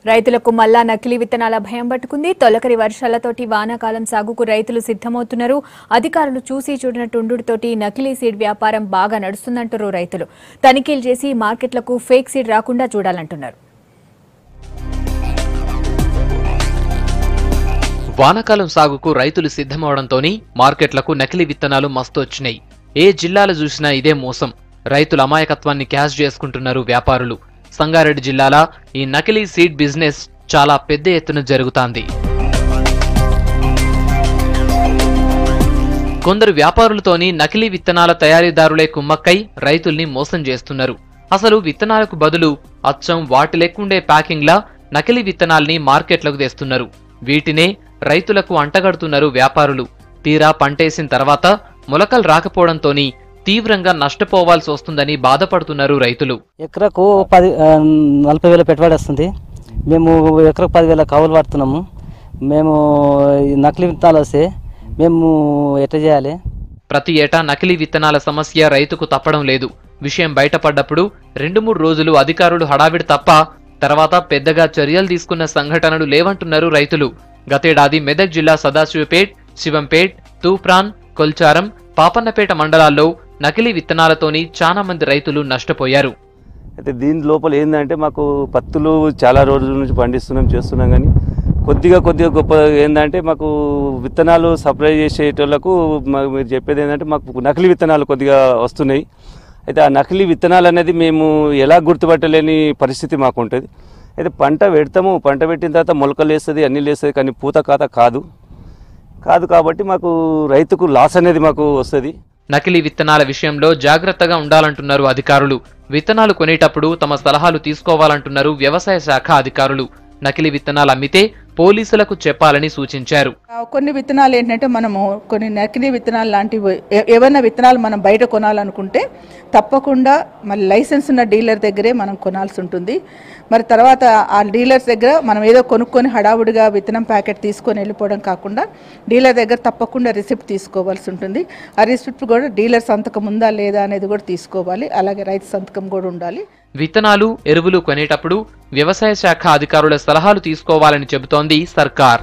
రైతులకు మల్లా నకిలీ విత్తనాల భయం పట్టుకుంది. తొలకరి వర్షాలతోటి వానాకాలం సాగుకు రైతులు సిద్ధమవుతున్నారు. అధికారులు చూసి చూడనట్టుండుతోటి నకిలీ సీడ్ వ్యాపారం బాగా నడుస్తుందంటారు రైతులు. తనిఖీలు చేసి మార్కెట్లకు ఫేక్ సీడ్ రాకుండా చూడాలంటున్నారు. వానాకాలం సాగుకు రైతులు సిద్ధమవడంతోనే మార్కెట్లకు నకిలీ విత్తనాలు మస్తు వచ్చినాయి. ఏ జిల్లాలో చూసినా ఇదే మోసం. రైతుల అమాయకత్వాన్ని క్యాష్ చేసుకుంటున్నారు వ్యాపారులు. సంగారెడ్డి జిల్లాలో ఈ నకిలీ సీడ్ బిజినెస్ చాలా పెద్ద ఎత్తున జరుగుతోంది. కొందరు వ్యాపారులతోని నకిలీ విత్తనాల తయారీదారులే కుమ్మక్కై రైతుల్ని మోసం చేస్తున్నారు. అసలు విత్తనాలకు బదులు అచ్చం వాటి లెక్కుండే ప్యాకింగ్లా నకిలీ విత్తనాల్ని మార్కెట్లకు తెస్తున్నారు. వీటినే రైతులకు అంటగడుతున్నారు వ్యాపారులు. తీరా పంటేసిన తర్వాత మొలకలు రాకపోవడంతోని తీవ్రంగా నష్టపోవాల్సి వస్తుందని బాధపడుతున్నారు రైతులు. ఎకరకు 40,000 పెట్టుబడి వస్తుంది. మేము ఎకరకు 10,000 కౌలు పడుతున్నాము. మేము నకిలీ విత్తనాలు వస్తే మేము ఎట్లా చేయాలి? ప్రతి ఏటా నకిలీ విత్తనాల సమస్య రైతుకు తప్పడం లేదు. విషయం బయటపడ్డప్పుడు 2-3 రోజులు అధికారులు హడావిడి తప్ప తర్వాత పెద్దగా చర్యలు తీసుకున్న సంఘటనలు లేవంటున్నారు రైతులు. గతేడాది మెదక్ జిల్లా సదాశివపేట్, శివంపేట్, తూప్రాన్, కొల్చారం, పాపన్నపేట మండలాల్లో నకిలీ విత్తనాలతోని చాలా మంది రైతులు నష్టపోయారు. అయితే దీని లోపల ఏంటంటే మాకు పత్తులు చాలా రోజుల నుంచి చేస్తున్నాం కానీ కొద్దిగా గొప్ప ఏంటంటే మాకు విత్తనాలు సప్లై చేసేటోళ్లకు మీరు చెప్పేది ఏంటంటే మాకు నకిలీ విత్తనాలు కొద్దిగా వస్తున్నాయి. అయితే ఆ నకిలీ విత్తనాలు అనేది మేము ఎలా గుర్తుపట్టలేని పరిస్థితి మాకు ఉంటుంది. అయితే పంట పెట్టిన తర్వాత మొలకలు వేస్తుంది, అన్నీ లేస్తుంది, కానీ పూత కాత కాదు కాబట్టి మాకు రైతుకు లాస్ అనేది మాకు వస్తుంది. నకిలీ విత్తనాల విషయంలో జాగ్రత్తగా ఉండాలంటున్నారు అధికారులు. విత్తనాలు కొనేటప్పుడు తమ సలహాలు తీసుకోవాలంటున్నారు వ్యవసాయ శాఖ అధికారులు. నకిలీ విత్తనాలు అమ్మితే పోలీసులకు చెప్పాలని సూచించారు. కొన్ని విత్తనాలు ఏంటంటే మనము కొన్ని నకిలీ విత్తనాలు లాంటివి ఏవైనా విత్తనాలు మనం బయట కొనాలనుకుంటే తప్పకుండా మరి లైసెన్స్ ఉన్న డీలర్ దగ్గరే మనం కొనాల్సి ఉంటుంది. మరి తర్వాత ఆ డీలర్స్ దగ్గర మనం ఏదో కొనుక్కొని హడావుడిగా విత్తనం ప్యాకెట్ తీసుకొని వెళ్ళిపోవడం కాకుండా డీలర్ దగ్గర తప్పకుండా రిసిప్ట్ తీసుకోవాల్సి ఉంటుంది. ఆ రిసిప్ట్ కూడా డీలర్ సంతకం ఉందా లేదా అనేది కూడా తీసుకోవాలి. అలాగే రైతు సంతకం కూడా ఉండాలి. విత్తనాలు, ఎరువులు కొనేటప్పుడు వ్యవసాయ శాఖ అధికారుల సలహాలు తీసుకోవాలని చెబుతోంది సర్కార్.